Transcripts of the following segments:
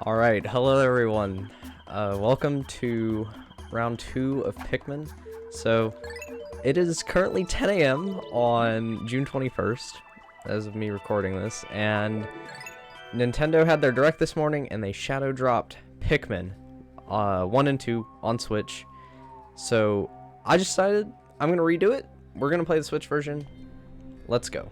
Alright, hello everyone. Welcome to round 2 of Pikmin. So, it is currently 10 a.m. on June 21st, as of me recording this, and Nintendo had their Direct this morning, and they shadow dropped Pikmin 1 and 2 on Switch. So, I just decided I'm going to redo it. We're going to play the Switch version. Let's go.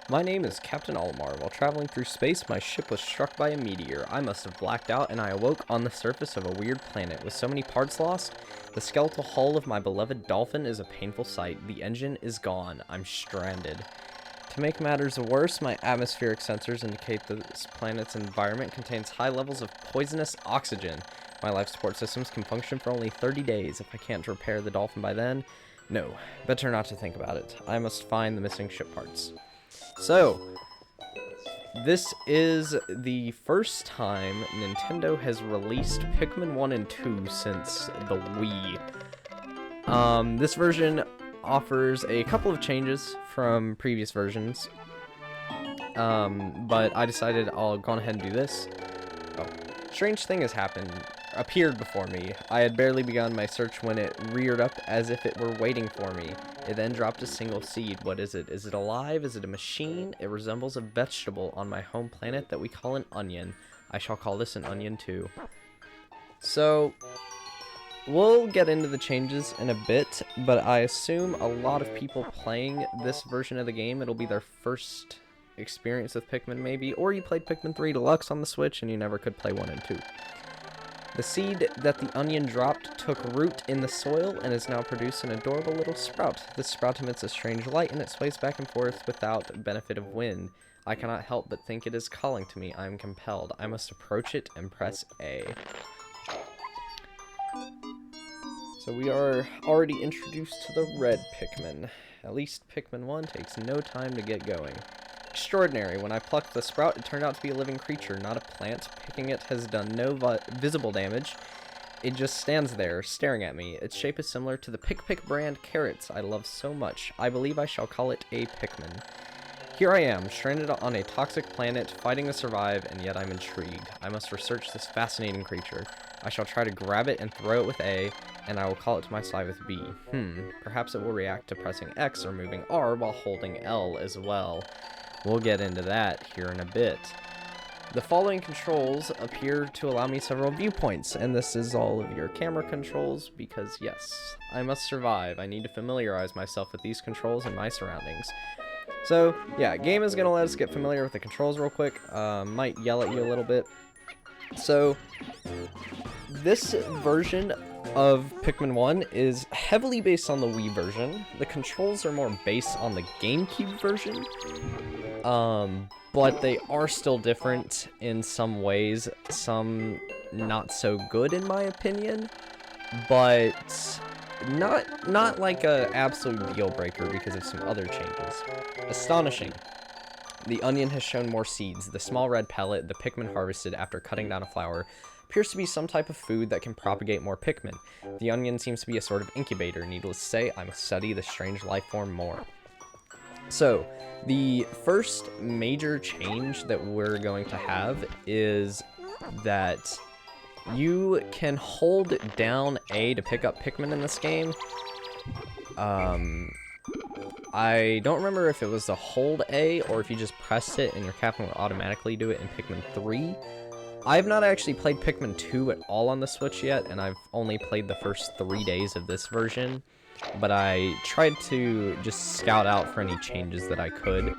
My name is Captain Olimar. While traveling through space, my ship was struck by a meteor. I must have blacked out, and I awoke on the surface of a weird planet. With so many parts lost, the skeletal hull of my beloved dolphin is a painful sight. The engine is gone. I'm stranded. To make matters worse, my atmospheric sensors indicate that this planet's environment contains high levels of poisonous oxygen. My life support systems can function for only 30 days. If I can't repair the dolphin by then, no, better not to think about it. I must find the missing ship parts. So, this is the first time Nintendo has released Pikmin 1 and 2 since the Wii. This version offers a couple of changes from previous versions, but I decided I'll go ahead and do this. Oh, strange thing has appeared before me. I had barely begun my search when it reared up as if it were waiting for me. It then dropped a single seed. What is it? Is it alive? Is it a machine? It resembles a vegetable on my home planet that we call an onion. I shall call this an onion too. So, we'll get into the changes in a bit, but I assume a lot of people playing this version of the game, it'll be their first experience with Pikmin maybe, or you played Pikmin 3 Deluxe on the Switch and you never could play 1 and 2. The seed that the onion dropped took root in the soil and is now producing an adorable little sprout. This sprout emits a strange light and it sways back and forth without benefit of wind. I cannot help but think it is calling to me. I am compelled. I must approach it and press A. So we are already introduced to the red Pikmin. At least Pikmin 1 takes no time to get going. Extraordinary. When I plucked the sprout, it turned out to be a living creature, not a plant. Picking it has done no visible damage. It just stands there, staring at me. Its shape is similar to the Pick brand carrots I love so much. I believe I shall call it a Pikmin. Here I am, stranded on a toxic planet, fighting to survive, and yet I'm intrigued. I must research this fascinating creature. I shall try to grab it and throw it with A, and I will call it to my side with B. Perhaps it will react to pressing X or moving R while holding L as well. We'll get into that here in a bit. The following controls appear to allow me several viewpoints, and this is all of your camera controls because, yes, I must survive. I need to familiarize myself with these controls and my surroundings. So, yeah, game is going to let us get familiar with the controls real quick. Might yell at you a little bit. So, this version of Pikmin 1 is heavily based on the Wii version. The controls are more based on the GameCube version. But they are still different in some ways, some not so good in my opinion, but not like a absolute deal breaker because of some other changes. Astonishing. The onion has shown more seeds. The small red pellet the Pikmin harvested after cutting down a flower appears to be some type of food that can propagate more Pikmin. The onion seems to be a sort of incubator. Needless to say, I must study the strange life form more. So, the first major change that we're going to have is that you can hold down A to pick up Pikmin in this game. I don't remember if it was the hold A or if you just pressed it and your Captain would automatically do it in Pikmin 3. I've not actually played Pikmin 2 at all on the Switch yet, and I've only played the first 3 days of this version. But I tried to just scout out for any changes that I could.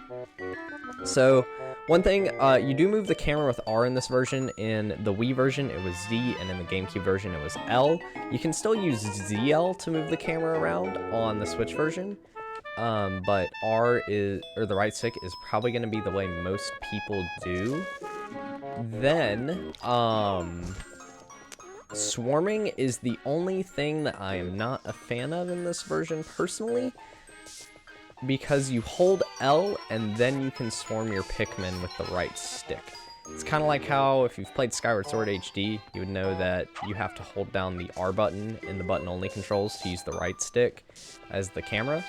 So, one thing, you do move the camera with R in this version. In the Wii version, it was Z, and in the GameCube version, it was L. You can still use ZL to move the camera around on the Switch version. But R is, or the right stick is probably going to be the way most people do. Then, swarming is the only thing that I am not a fan of in this version personally, because you hold L and then you can swarm your Pikmin with the right stick. It's kind of like how, if you've played Skyward Sword HD, you would know that you have to hold down the R button in the button-only controls to use the right stick as the camera.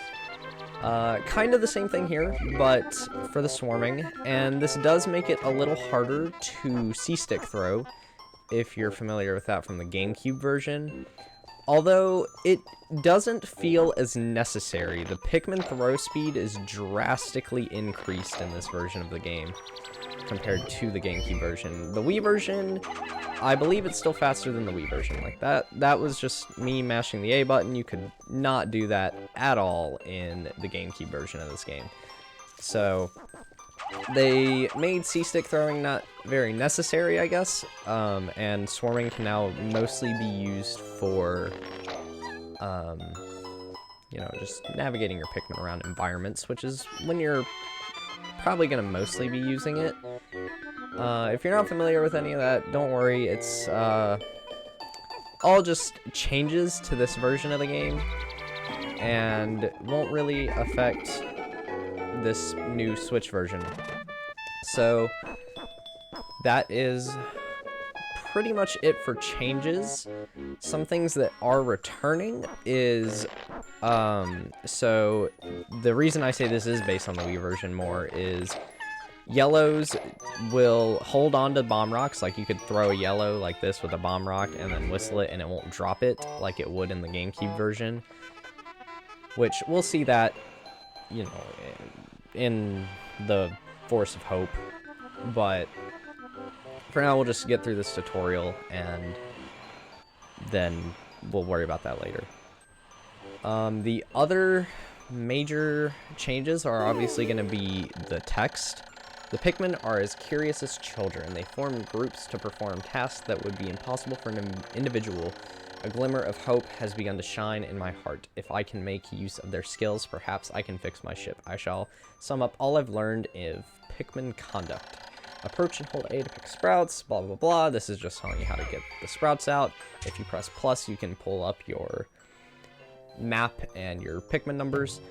Kind of the same thing here, but for the swarming, and this does make it a little harder to C-stick throw, if you're familiar with that from the GameCube version. Although, it doesn't feel as necessary. The Pikmin throw speed is drastically increased in this version of the game, compared to the GameCube version. The Wii version, I believe it's still faster than the Wii version. Like, that was just me mashing the A button. You could not do that at all in the GameCube version of this game. So, they made C-stick throwing not very necessary, I guess, and swarming can now mostly be used for, you know, just navigating your Pikmin around environments, which is when you're probably going to mostly be using it. If you're not familiar with any of that, don't worry, it's all just changes to this version of the game, and won't really affect this new Switch version. So that is pretty much it for changes. Some things that are returning is so the reason I say this is based on the Wii version more is yellows will hold on to bomb rocks. Like, you could throw a yellow like this with a bomb rock and then whistle it and it won't drop it like it would in the GameCube version, which we'll see that, you know, in the Force of Hope. But for now, we'll just get through this tutorial and then we'll worry about that later. The other major changes are obviously going to be the text. The Pikmin are as curious as children. They form groups to perform tasks that would be impossible for an individual. A glimmer of hope has begun to shine in my heart. If I can make use of their skills, perhaps I can fix my ship. I shall sum up all I've learned of Pikmin conduct. Approach and hold A to pick sprouts, blah blah blah. This is just telling you how to get the sprouts out. If you press plus, you can pull up your map and your Pikmin numbers.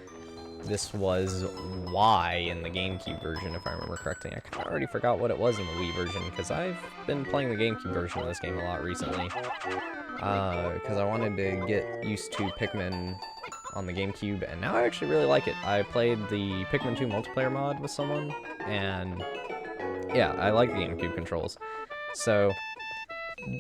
This was Y in the GameCube version, if I remember correctly. I kind of already forgot what it was in the Wii version, because I've been playing the GameCube version of this game a lot recently. Because I wanted to get used to Pikmin on the GameCube, and now I actually really like it. I played the Pikmin 2 multiplayer mod with someone, and yeah, I like the GameCube controls. So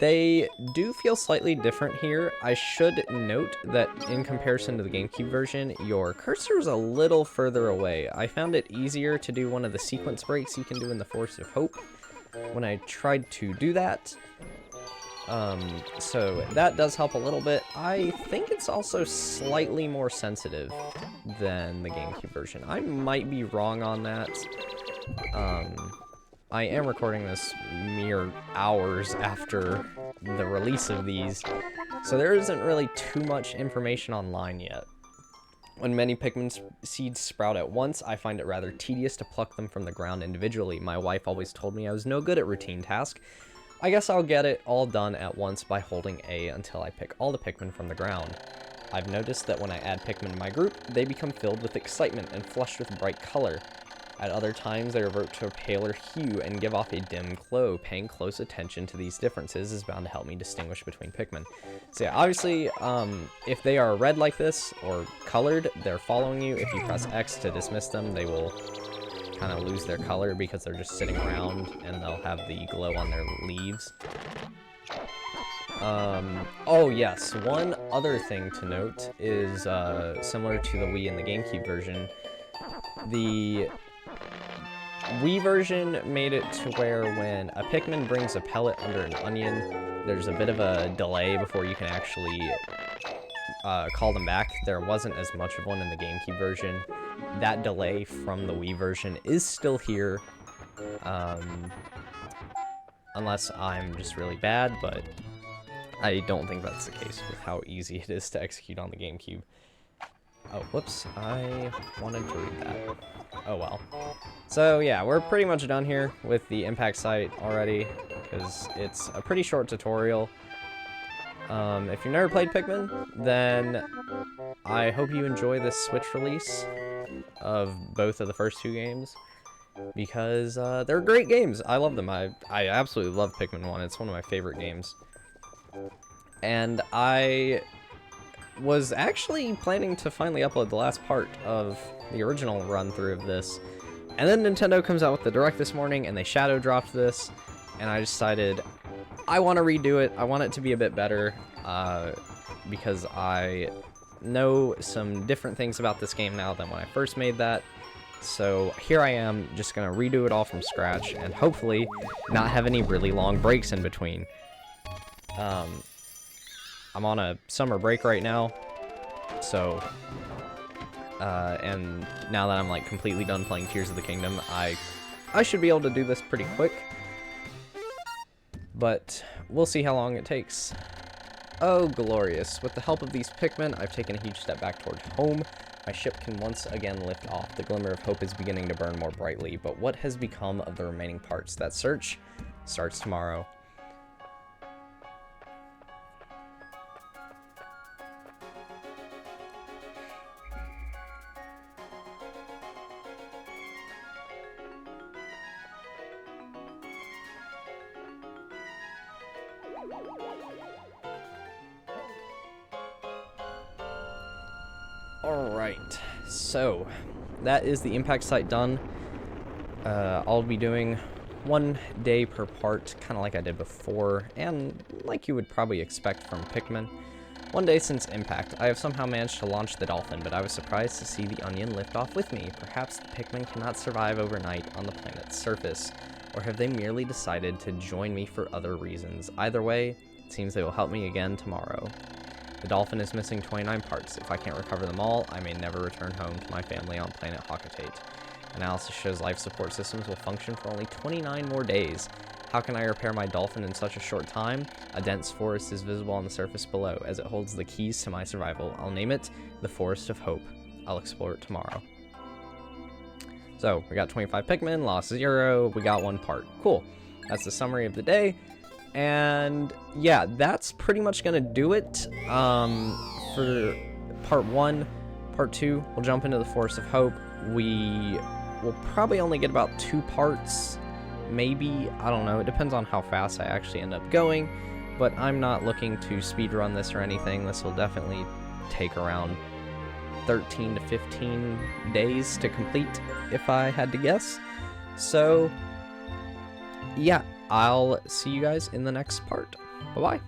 they do feel slightly different here. I should note that in comparison to the GameCube version, your cursor is a little further away. I found it easier to do one of the sequence breaks you can do in the Force of Hope when I tried to do that. So that does help a little bit. I think it's also slightly more sensitive than the GameCube version. I might be wrong on that. I am recording this mere hours after the release of these, so there isn't really too much information online yet. When many Pikmin seeds sprout at once, I find it rather tedious to pluck them from the ground individually. My wife always told me I was no good at routine tasks. I guess I'll get it all done at once by holding A until I pick all the Pikmin from the ground. I've noticed that when I add Pikmin to my group, they become filled with excitement and flushed with bright color. At other times, they revert to a paler hue and give off a dim glow. Paying close attention to these differences is bound to help me distinguish between Pikmin. So yeah, obviously, if they are red like this, or colored, they're following you. If you press X to dismiss them, they will kind of lose their color because they're just sitting around, and they'll have the glow on their leaves. Oh yes, one other thing to note is, similar to the Wii and the GameCube version, The Wii version made it to where when a Pikmin brings a pellet under an onion, there's a bit of a delay before you can actually call them back. There wasn't as much of one in the GameCube version. That delay from the Wii version is still here, unless I'm just really bad, but I don't think that's the case with how easy it is to execute on the GameCube. Oh, whoops, I wanted to read that. Oh well. So yeah, we're pretty much done here with the impact site already, because it's a pretty short tutorial. If you've never played Pikmin, then I hope you enjoy this Switch release of both of the first two games, because they're great games. I love them. I absolutely love Pikmin 1. It's one of my favorite games. And I was actually planning to finally upload the last part of the original run-through of this. And then Nintendo comes out with the Direct this morning, and they shadow dropped this, and I decided I want to redo it. I want it to be a bit better, because I know some different things about this game now than when I first made that. So here I am, just going to redo it all from scratch, and hopefully not have any really long breaks in between. I'm on a summer break right now, so, and now that I'm like completely done playing Tears of the Kingdom, I should be able to do this pretty quick, but we'll see how long it takes. Oh, glorious. With the help of these Pikmin, I've taken a huge step back toward home. My ship can once again lift off. The glimmer of hope is beginning to burn more brightly, but what has become of the remaining parts? That search starts tomorrow. Alright, so that is the impact site done. I'll be doing 1 day per part, kind of like I did before, and like you would probably expect from Pikmin. 1 day since impact. I have somehow managed to launch the dolphin, but I was surprised to see the onion lift off with me. Perhaps the Pikmin cannot survive overnight on the planet's surface, or have they merely decided to join me for other reasons? Either way, it seems they will help me again tomorrow. The dolphin is missing 29 parts. If I can't recover them all, I may never return home to my family on planet Hakatate. Analysis shows life support systems will function for only 29 more days. How can I repair my dolphin in such a short time? A dense forest is visible on the surface below, as it holds the keys to my survival. I'll name it the Forest of Hope. I'll explore it tomorrow. So, we got 25 Pikmin, lost 0, we got 1 part. Cool. That's the summary of the day. And yeah, that's pretty much gonna do it for part 1. Part 2, we'll jump into the Forest of Hope. We will probably only get about 2 parts, maybe. I don't know. It depends on how fast I actually end up going. But I'm not looking to speedrun this or anything. This will definitely take around 13 to 15 days to complete, if I had to guess. So yeah, I'll see you guys in the next part. Bye-bye.